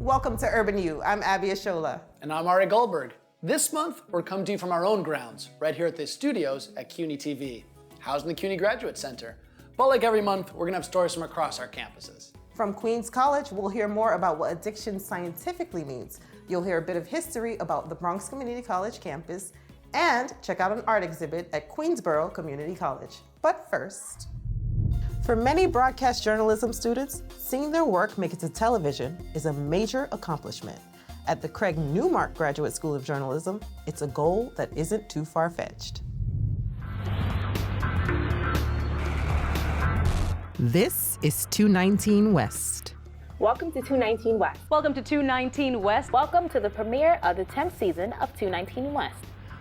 Welcome to Urban U. I'm Abby Ashola. And I'm Ari Goldberg. This month, we're coming to you from our own grounds, right here at the studios at CUNY-TV, housed in the CUNY Graduate Center. But like every month, we're gonna have stories from across our campuses. From Queens College, we'll hear more about what addiction scientifically means. You'll hear a bit of history about the Bronx Community College campus, and check out an art exhibit at Queensborough Community College. But first, for many broadcast journalism students, seeing their work make it to television is a major accomplishment. At the Newmark Graduate School of Journalism, it's a goal that isn't too far-fetched. This is 219 West. Welcome to 219 West. Welcome to 219 West. Welcome to the premiere of the 10th season of 219 West.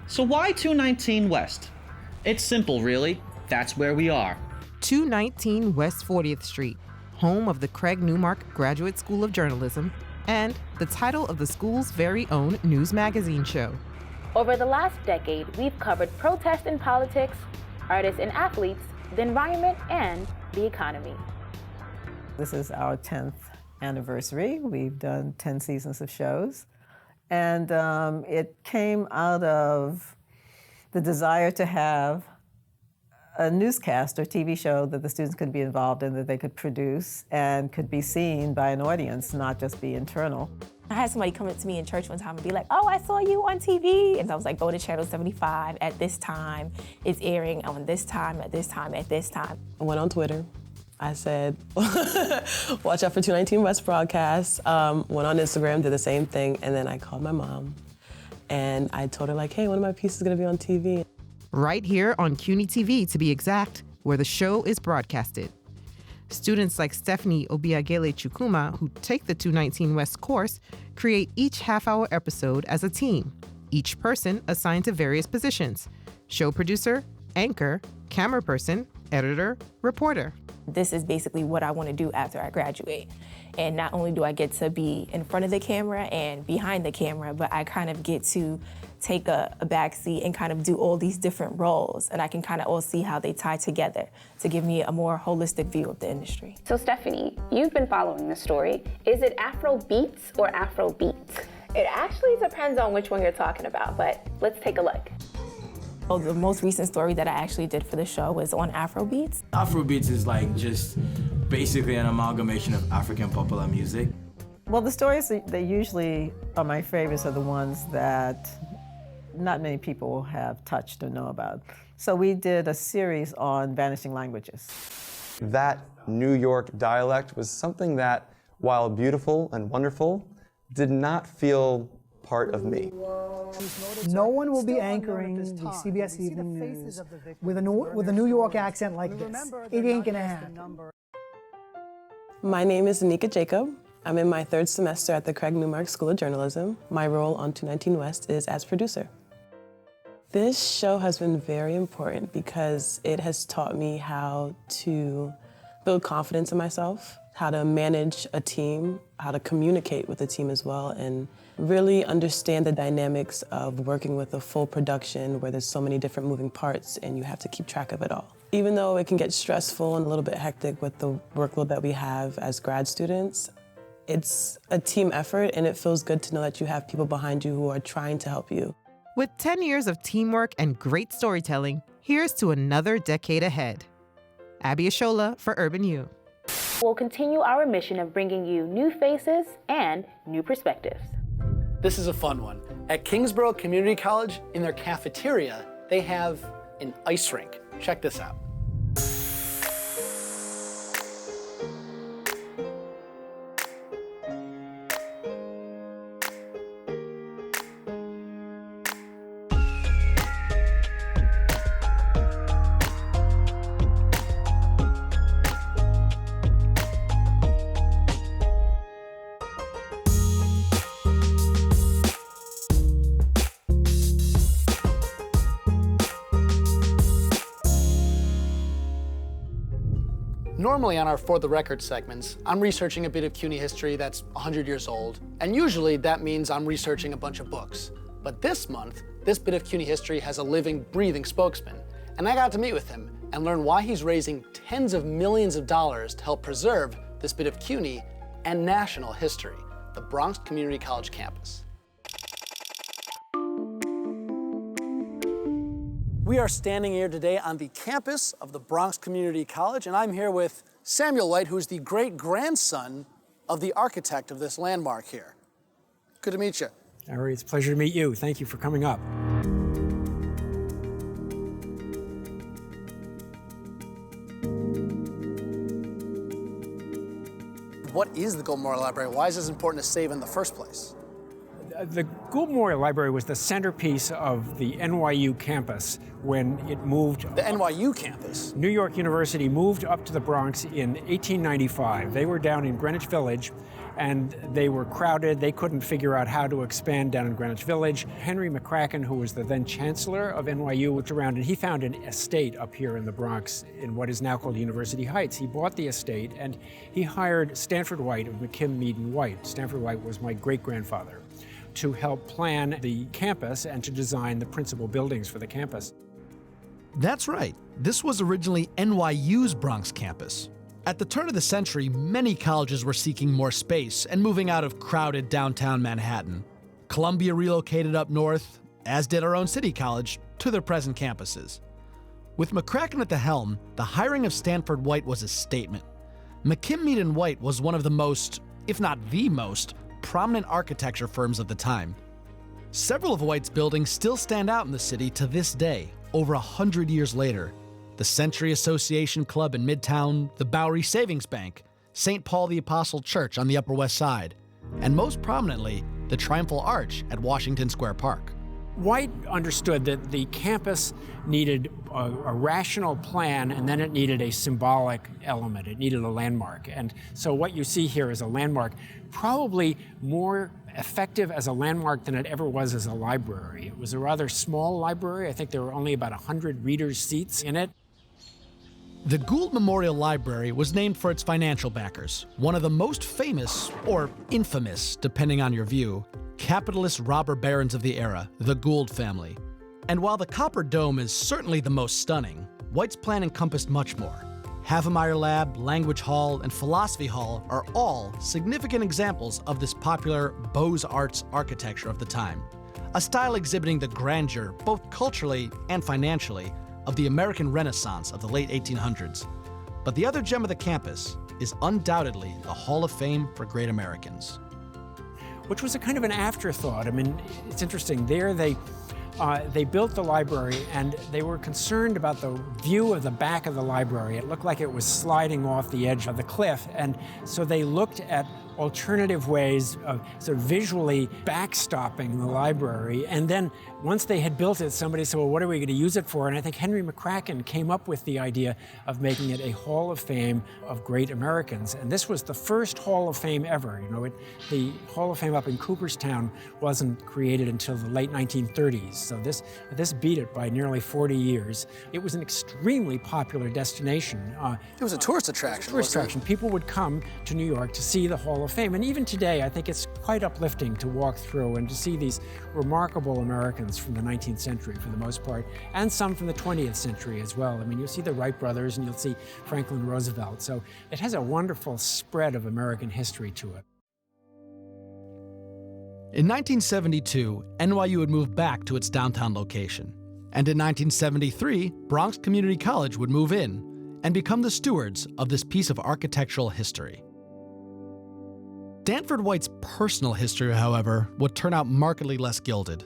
So why 219 West? It's simple, really. That's where we are. 219 West 40th Street, home of the Newmark Graduate School of Journalism, and the title of the school's very own news magazine show. Over the last decade, we've covered protest and politics, artists and athletes, the environment, and the economy. This is our 10th anniversary. We've done 10 seasons of shows, and it came out of the desire to have a newscast or TV show that the students could be involved in, that they could produce and could be seen by an audience, not just be internal. I had somebody come up to me in church one time and be like, "Oh, I saw you on TV." And I was like, "Go to channel 75 at this time. It's airing on this time, at this time, at this time." I went on Twitter. I said, watch out for 219 West broadcasts. Went on Instagram, did the same thing, and then I called my mom. And I told her, like, hey, one of my pieces is gonna be on TV. Right here on CUNY-TV, to be exact, where the show is broadcasted. Students like Stephanie Obiagele Chukuma, who take the 219 West course, create each half-hour episode as a team, each person assigned to various positions: show producer, anchor, camera person, editor, reporter. This is basically what I want to do after I graduate. And not only do I get to be in front of the camera and behind the camera, but I kind of get to take a backseat and kind of do all these different roles. And I can kind of all see how they tie together to give me a more holistic view of the industry. So Stephanie, you've been following the story. Is it Afro beats or Afro beats? It actually depends on which one you're talking about, but let's take a look. Oh, the most recent story that I actually did for the show was on Afrobeats. Afrobeats is like just basically an amalgamation of African popular music. Well, the stories that usually are my favorites are the ones that not many people have touched or know about. So we did a series on vanishing languages. That New York dialect was something that, while beautiful and wonderful, did not feel part of me. No one will be anchoring the CBS Evening News with a New York accent like this. It ain't gonna happen. My name is Anika Jacob. I'm in my 3rd semester at the Newmark School of Journalism. My role on 219 West is as producer. This show has been very important because it has taught me how to build confidence in myself, how to manage a team, how to communicate with a team as well, and really understand the dynamics of working with a full production where there's so many different moving parts and you have to keep track of it all. Even though it can get stressful and a little bit hectic with the workload that we have as grad students, it's a team effort and it feels good to know that you have people behind you who are trying to help you. With 10 years of teamwork and great storytelling, here's to another decade ahead. Abby Ashola for Urban U. We'll continue our mission of bringing you new faces and new perspectives. This is a fun one. At Kingsborough Community College, in their cafeteria, they have an ice rink. Check this out. Normally on our For the Record segments, I'm researching a bit of CUNY history that's 100 years old, and usually that means I'm researching a bunch of books. But this month, this bit of CUNY history has a living, breathing spokesman, and I got to meet with him and learn why he's raising tens of millions of dollars to help preserve this bit of CUNY and national history, the Bronx Community College campus. We are standing here today on the campus of the Bronx Community College, and I'm here with Samuel White, who's the great-grandson of the architect of this landmark here. Good to meet you. Harry, it's a pleasure to meet you. Thank you for coming up. What is the Gould Memorial Library? Why is this important to save in the first place? The Gould Memorial Library was the centerpiece of the NYU campus when it moved. The NYU campus? New York University moved up to the Bronx in 1895. They were down in Greenwich Village, and they were crowded. They couldn't figure out how to expand down in Greenwich Village. Henry McCracken, who was the then chancellor of NYU, looked around and he found an estate up here in the Bronx in what is now called University Heights. He bought the estate and he hired Stanford White of McKim, Mead & White. Stanford White was my great-grandfather, to help plan the campus and to design the principal buildings for the campus. That's right. This was originally NYU's Bronx campus. At the turn of the century, many colleges were seeking more space and moving out of crowded downtown Manhattan. Columbia relocated up north, as did our own City College, to their present campuses. With McCracken at the helm, the hiring of Stanford White was a statement. McKim, Mead & White was one of the most, if not the most, prominent architecture firms of the time. Several of White's buildings still stand out in the city to this day, over 100 years later. The Century Association Club in Midtown, the Bowery Savings Bank, St. Paul the Apostle Church on the Upper West Side, and most prominently, the Triumphal Arch at Washington Square Park. White understood that the campus needed a rational plan, and then it needed a symbolic element. It needed a landmark. And so what you see here is a landmark, probably more effective as a landmark than it ever was as a library. It was a rather small library. I think there were only about 100 readers' seats in it. The Gould Memorial Library was named for its financial backers, one of the most famous, or infamous, depending on your view, capitalist robber barons of the era, the Gould family. And while the Copper Dome is certainly the most stunning, White's plan encompassed much more. Havemeyer Lab, Language Hall, and Philosophy Hall are all significant examples of this popular Beaux-Arts architecture of the time, a style exhibiting the grandeur, both culturally and financially, of the American Renaissance of the late 1800s. But the other gem of the campus is undoubtedly the Hall of Fame for Great Americans. Which was a kind of an afterthought. I mean, it's interesting. There they built the library and they were concerned about the view of the back of the library. It looked like it was sliding off the edge of the cliff, and so they looked at alternative ways of sort of visually backstopping the library. And then once they had built it, somebody said, well, what are we going to use it for? And I think Henry McCracken came up with the idea of making it a Hall of Fame of Great Americans. And this was the first Hall of Fame ever. You know, the Hall of Fame up in Cooperstown wasn't created until the late 1930s. So this beat it by nearly 40 years. It was an extremely popular destination. It was a tourist attraction. Tourist attraction. People would come to New York to see the Hall of Fame. And even today, I think it's quite uplifting to walk through and to see these remarkable Americans from the 19th century for the most part, and some from the 20th century as well. I mean, you'll see the Wright brothers and you'll see Franklin Roosevelt. So it has a wonderful spread of American history to it. In 1972, NYU would move back to its downtown location. And in 1973, Bronx Community College would move in and become the stewards of this piece of architectural history. Stanford White's personal history, however, would turn out markedly less gilded.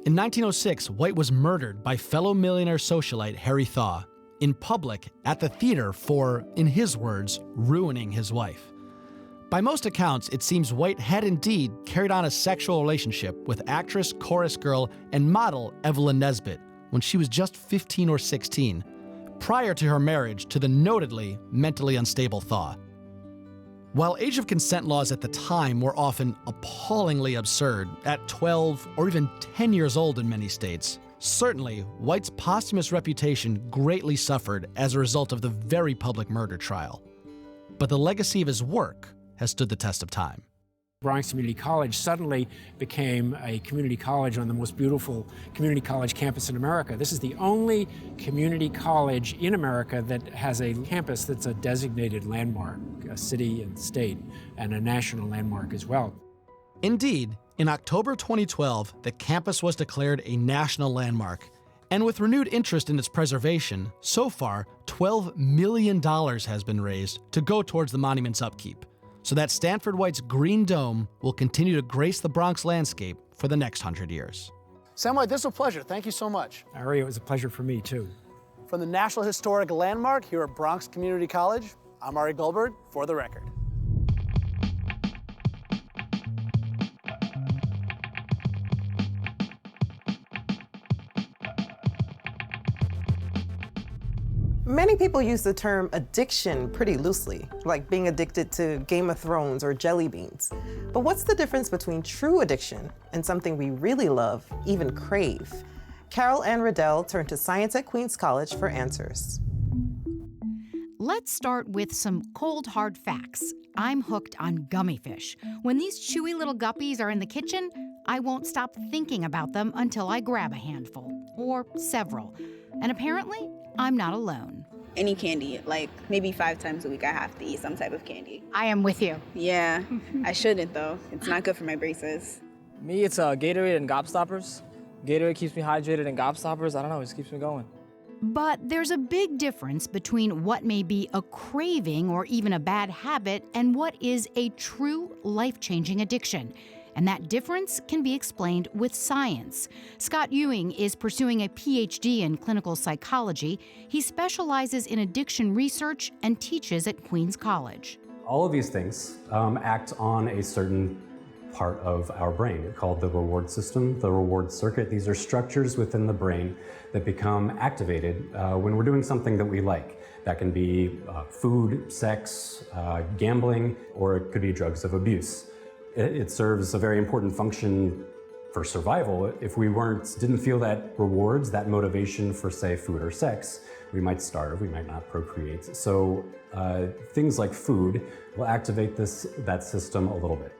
In 1906, White was murdered by fellow millionaire socialite Harry Thaw in public at the theater for, in his words, ruining his wife. By most accounts, it seems White had indeed carried on a sexual relationship with actress, chorus girl, and model Evelyn Nesbit when she was just 15 or 16, prior to her marriage to the notedly mentally unstable Thaw. While age of consent laws at the time were often appallingly absurd, at 12 or even 10 years old in many states, Certainly, White's posthumous reputation greatly suffered as a result of the very public murder trial. But the legacy of his work has stood the test of time. Bronx Community College suddenly became a community college on the most beautiful community college campus in America. This is the only community college in America that has a campus that's a designated landmark, a city and state, and a national landmark as well. Indeed, in October 2012, the campus was declared a national landmark. And with renewed interest in its preservation, so far, $12 million has been raised to go towards the monument's upkeep, so that Stanford White's Green Dome will continue to grace the Bronx landscape for the next 100 years. Sam White, this was a pleasure. Thank you so much. Ari, it was a pleasure for me, too. From the National Historic Landmark here at Bronx Community College, I'm Ari Goldberg for The Record. Many people use the term addiction pretty loosely, like being addicted to Game of Thrones or jelly beans. But what's the difference between true addiction and something we really love, even crave? Carol Ann Riddell turned to science at Queens College for answers. Let's start with some cold, hard facts. I'm hooked on gummy fish. When these chewy little guppies are in the kitchen, I won't stop thinking about them until I grab a handful, or several. And apparently, I'm not alone. Any candy, like maybe 5 times a week I have to eat some type of candy. I am with you. Yeah, I shouldn't though. It's not good for my braces. Me, it's Gatorade and Gobstoppers. Gatorade keeps me hydrated and Gobstoppers, I don't know, it just keeps me going. But there's a big difference between what may be a craving or even a bad habit and what is a true life-changing addiction. And that difference can be explained with science. Scott Ewing is pursuing a PhD in clinical psychology. He specializes in addiction research and teaches at Queens College. All of these things act on a certain part of our brain called the reward system, the reward circuit. These are structures within the brain that become activated when we're doing something that we like. That can be food, sex, gambling, or it could be drugs of abuse. It serves a very important function for survival. If we didn't feel that rewards, that motivation for, say, food or sex, we might starve, we might not procreate. So things like food will activate that system a little bit.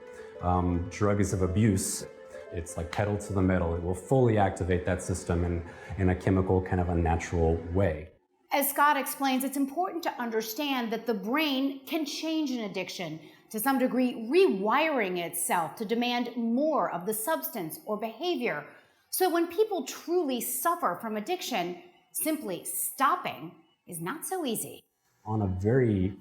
Drugs of abuse, it's like pedal to the metal. It will fully activate that system in a chemical, kind of a natural way. As Scott explains, it's important to understand that the brain can change an addiction, to some degree rewiring itself to demand more of the substance or behavior. So when people truly suffer from addiction, simply stopping is not so easy. On a very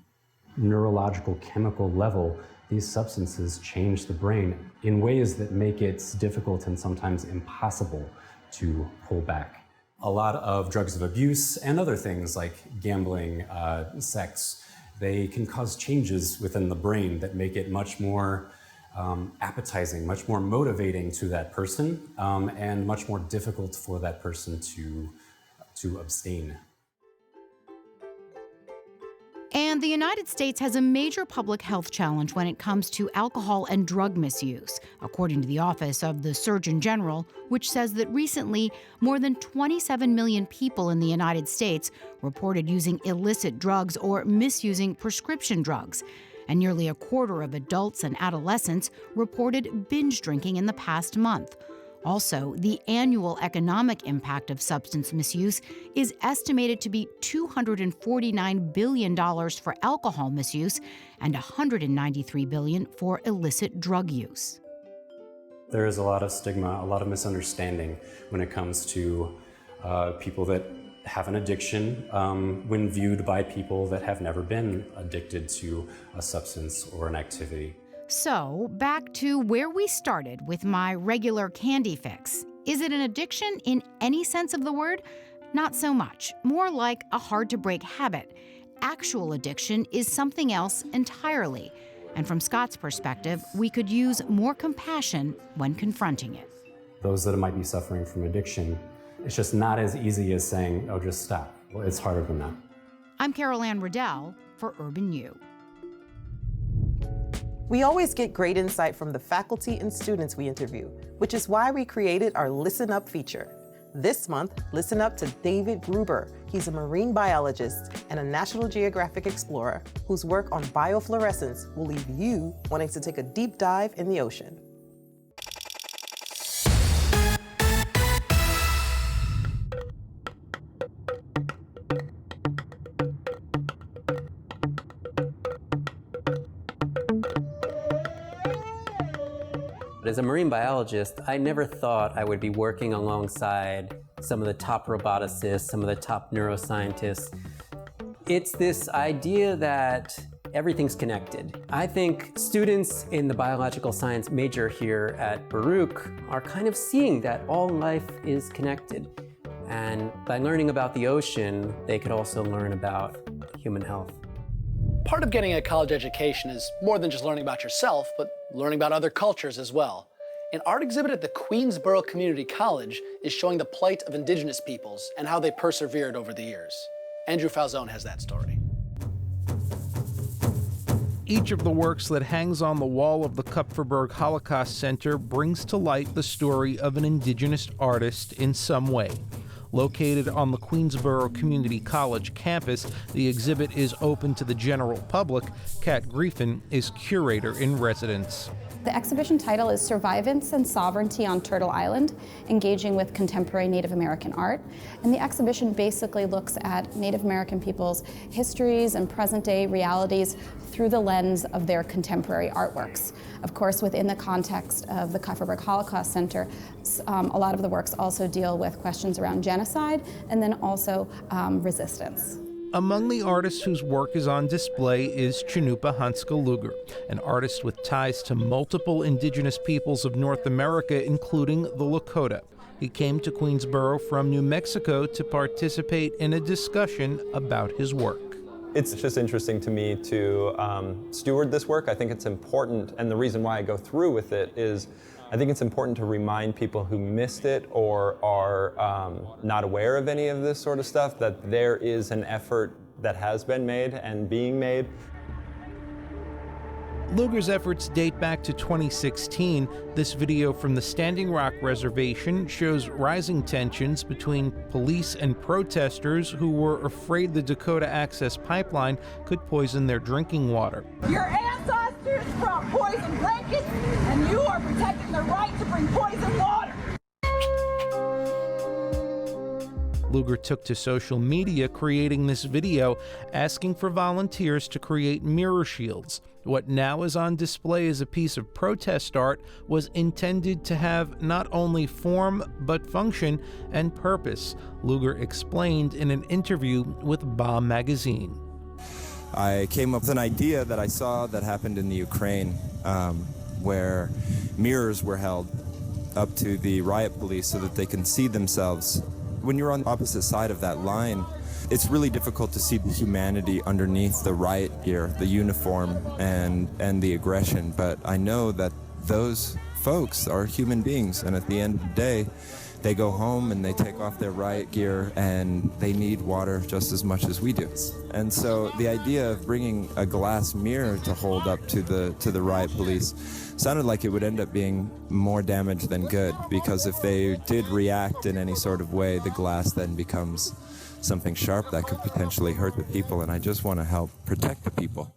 neurological, chemical level, these substances change the brain in ways that make it difficult and sometimes impossible to pull back. A lot of drugs of abuse and other things like gambling, sex, they can cause changes within the brain that make it much more appetizing, much more motivating to that person, and much more difficult for that person to abstain. And the United States has a major public health challenge when it comes to alcohol and drug misuse, according to the Office of the Surgeon General, which says that recently more than 27 million people in the United States reported using illicit drugs or misusing prescription drugs. And nearly a quarter of adults and adolescents reported binge drinking in the past month. Also, the annual economic impact of substance misuse is estimated to be $249 billion for alcohol misuse and $193 billion for illicit drug use. There is a lot of stigma, a lot of misunderstanding when it comes to people that have an addiction when viewed by people that have never been addicted to a substance or an activity. So, back to where we started with my regular candy fix. Is it an addiction in any sense of the word? Not so much. More like a hard-to-break habit. Actual addiction is something else entirely. And from Scott's perspective, we could use more compassion when confronting it. Those that might be suffering from addiction, it's just not as easy as saying, oh, just stop. Well, it's harder than that. I'm Carol Ann Riddell for Urban U. We always get great insight from the faculty and students we interview, which is why we created our Listen Up feature. This month, listen up to David Gruber. He's a marine biologist and a National Geographic explorer whose work on biofluorescence will leave you wanting to take a deep dive in the ocean. As a marine biologist, I never thought I would be working alongside some of the top roboticists, some of the top neuroscientists. It's this idea that everything's connected. I think students in the biological science major here at Baruch are kind of seeing that all life is connected. And by learning about the ocean, they could also learn about human health. Part of getting a college education is more than just learning about yourself, but learning about other cultures as well. An art exhibit at the Queensborough Community College is showing the plight of indigenous peoples and how they persevered over the years. Andrew Falzone has that story. Each of the works that hangs on the wall of the Kupferberg Holocaust Center brings to light the story of an indigenous artist in some way. Located on the Queensborough Community College campus, the exhibit is open to the general public. Kat Griffin is curator in residence. The exhibition title is Survivance and Sovereignty on Turtle Island, Engaging with Contemporary Native American Art. And the exhibition basically looks at Native American people's histories and present-day realities through the lens of their contemporary artworks. Of course, within the context of the Kupferberg Holocaust Center, a lot of the works also deal with questions around genocide and then also resistance. Among the artists whose work is on display is Chinupa Hanska Luger, an artist with ties to multiple indigenous peoples of North America, including the Lakota. He came to Queensborough from New Mexico to participate in a discussion about his work. It's just interesting to me to steward this work. I think it's important, and the reason why I go through with it is I think it's important to remind people who missed it or are not aware of any of this sort of stuff that there is an effort that has been made and being made. Luger's efforts date back to 2016. This video from the Standing Rock Reservation shows rising tensions between police and protesters who were afraid the Dakota Access Pipeline could poison their drinking water. Your ancestors brought poison blankets, and you are protecting the right to bring poison water. Luger took to social media, creating this video, asking for volunteers to create mirror shields. What now is on display as a piece of protest art was intended to have not only form, but function and purpose, Luger explained in an interview with Bomb magazine. I came up with an idea that I saw that happened in the Ukraine, where mirrors were held up to the riot police so that they can see themselves. When you're on the opposite side of that line, it's really difficult to see the humanity underneath the riot gear, the uniform, and the aggression. But I know that those folks are human beings, and at the end of the day, they go home and they take off their riot gear and they need water just as much as we do. And so the idea of bringing a glass mirror to hold up to the riot police sounded like it would end up being more damage than good, because if they did react in any sort of way, the glass then becomes something sharp that could potentially hurt the people, and I just want to help protect the people.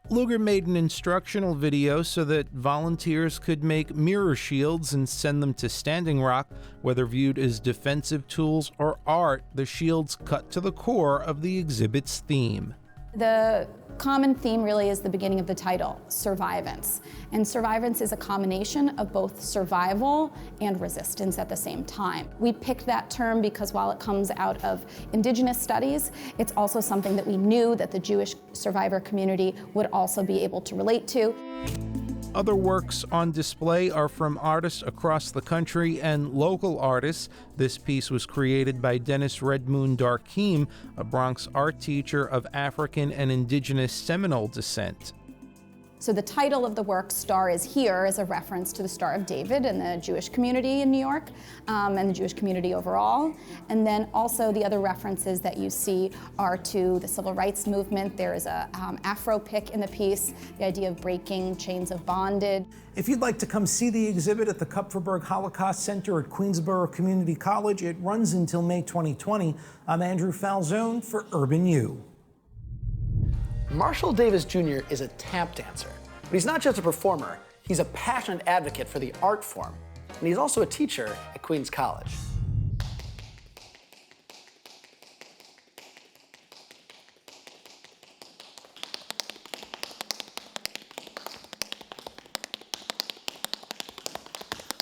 Luger made an instructional video so that volunteers could make mirror shields and send them to Standing Rock. Whether viewed as defensive tools or art, the shields cut to the core of the exhibit's theme. The common theme really is the beginning of the title, survivance. And survivance is a combination of both survival and resistance at the same time. We picked that term because while it comes out of indigenous studies, it's also something that we knew that the Jewish survivor community would also be able to relate to. Other works on display are from artists across the country and local artists. This piece was created by Dennis Red Moon Darkeem, a Bronx art teacher of African and indigenous Seminole descent. So the title of the work, Star is Here, is a reference to the Star of David and the Jewish community in New York, and the Jewish community overall. And then also the other references that you see are to the civil rights movement. There is a Afro pick in the piece, the idea of breaking chains of bondage. If you'd like to come see the exhibit at the Kupferberg Holocaust Center at Queensborough Community College, it runs until May 2020. I'm Andrew Falzone for Urban U. Marshall Davis Jr. is a tap dancer, but he's not just a performer, he's a passionate advocate for the art form, and he's also a teacher at Queens College.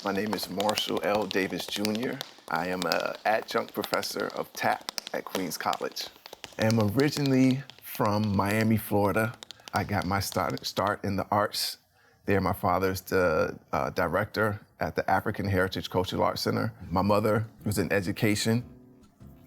My name is Marshall L. Davis Jr. I am an adjunct professor of tap at Queens College. I'm originally from Miami, Florida. I got my start in the arts there. My father's the director at the African Heritage Cultural Arts Center. My mother was in education,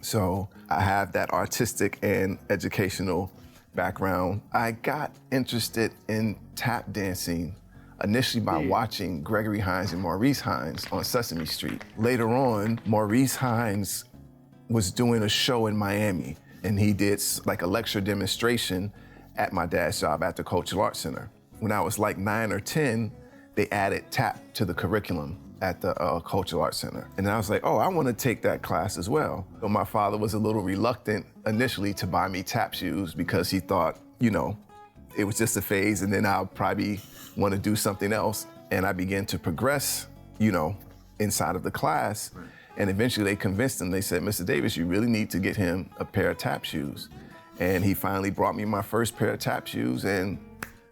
so I have that artistic and educational background. I got interested in tap dancing initially by watching Gregory Hines and Maurice Hines on Sesame Street. Later on, Maurice Hines was doing a show in Miami, and he did like a lecture demonstration at my dad's job at the Cultural Arts Center. When I was like 9 or 10, they added tap to the curriculum at the Cultural Arts Center. And I was like, oh, I want to take that class as well. But my father was a little reluctant initially to buy me tap shoes because he thought, you know, it was just a phase and then I'll probably want to do something else. And I began to progress, you know, inside of the class. And eventually they convinced him, they said, Mr. Davis, you really need to get him a pair of tap shoes. And he finally brought me my first pair of tap shoes, and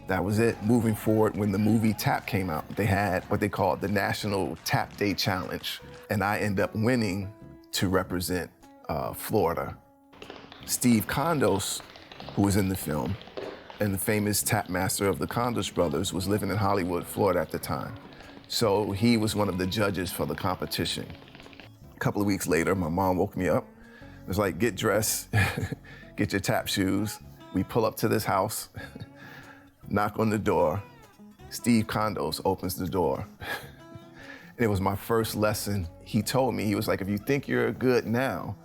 that was it. Moving forward, when the movie Tap came out, they had what they called the National Tap Day Challenge. And I ended up winning to represent Florida. Steve Condos, who was in the film, and the famous tap master of the Condos brothers, was living in Hollywood, Florida at the time. So he was one of the judges for the competition. A couple of weeks later, my mom woke me up. It was like, get dressed, get your tap shoes. We pull up to this house, knock on the door. Steve Condos opens the door. And it was my first lesson. He told me, he was like, if you think you're good now,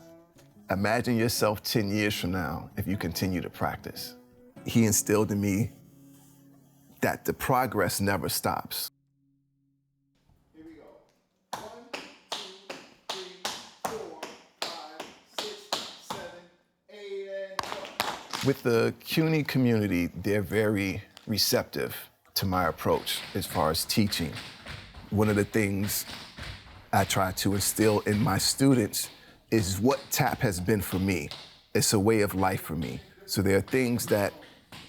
imagine yourself 10 years from now if you continue to practice. He instilled in me that the progress never stops. With the CUNY community, they're very receptive to my approach as far as teaching. One of the things I try to instill in my students is what tap has been for me. It's a way of life for me. So there are things that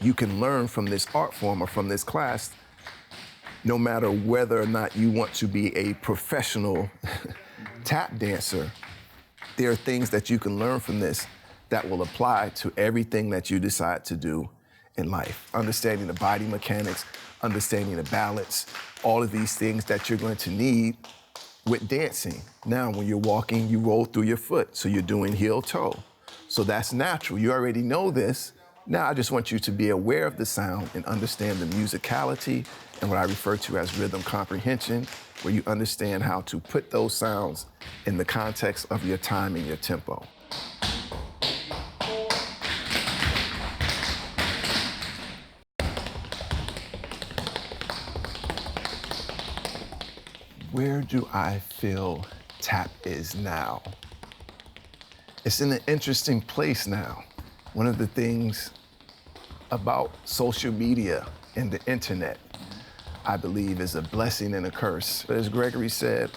you can learn from this art form or from this class, no matter whether or not you want to be a professional tap dancer. There are things that you can learn from this that will apply to everything that you decide to do in life. Understanding the body mechanics, understanding the balance, all of these things that you're going to need with dancing. Now, when you're walking, you roll through your foot, so you're doing heel toe. So that's natural, you already know this. Now I just want you to be aware of the sound and understand the musicality and what I refer to as rhythm comprehension, where you understand how to put those sounds in the context of your time and your tempo. Where do I feel tap is now? It's in an interesting place now. One of the things about social media and the internet, I believe, is a blessing and a curse. But as Gregory said,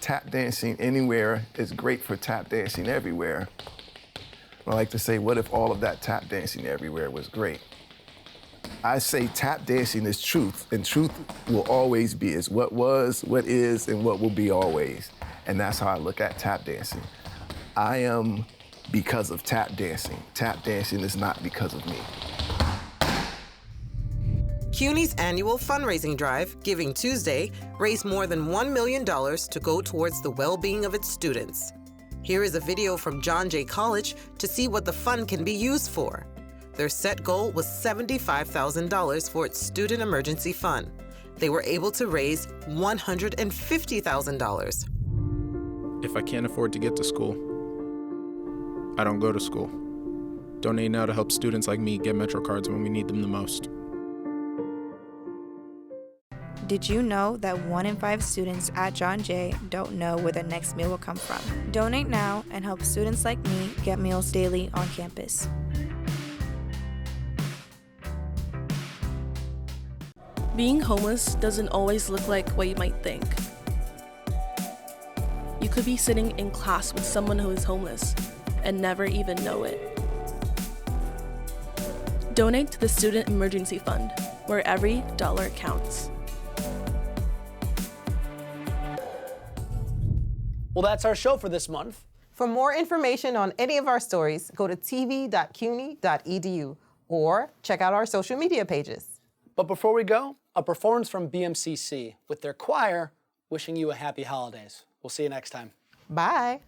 tap dancing anywhere is great for tap dancing everywhere. I like to say, what if all of that tap dancing everywhere was great? I say tap dancing is truth, and truth will always be is what was, what is, and what will be always. And that's how I look at tap dancing. I am because of tap dancing. Tap dancing is not because of me. CUNY's annual fundraising drive, Giving Tuesday, raised more than $1 million to go towards the well-being of its students. Here is a video from John Jay College to see what the fund can be used for. Their set goal was $75,000 for its student emergency fund. They were able to raise $150,000. If I can't afford to get to school, I don't go to school. Donate now to help students like me get Metro cards when we need them the most. Did you know that 1 in 5 students at John Jay don't know where their next meal will come from? Donate now and help students like me get meals daily on campus. Being homeless doesn't always look like what you might think. You could be sitting in class with someone who is homeless and never even know it. Donate to the Student Emergency Fund, where every dollar counts. Well, that's our show for this month. For more information on any of our stories, go to tv.cuny.edu or check out our social media pages. But before we go, a performance from BMCC with their choir wishing you a happy holidays. We'll see you next time. Bye.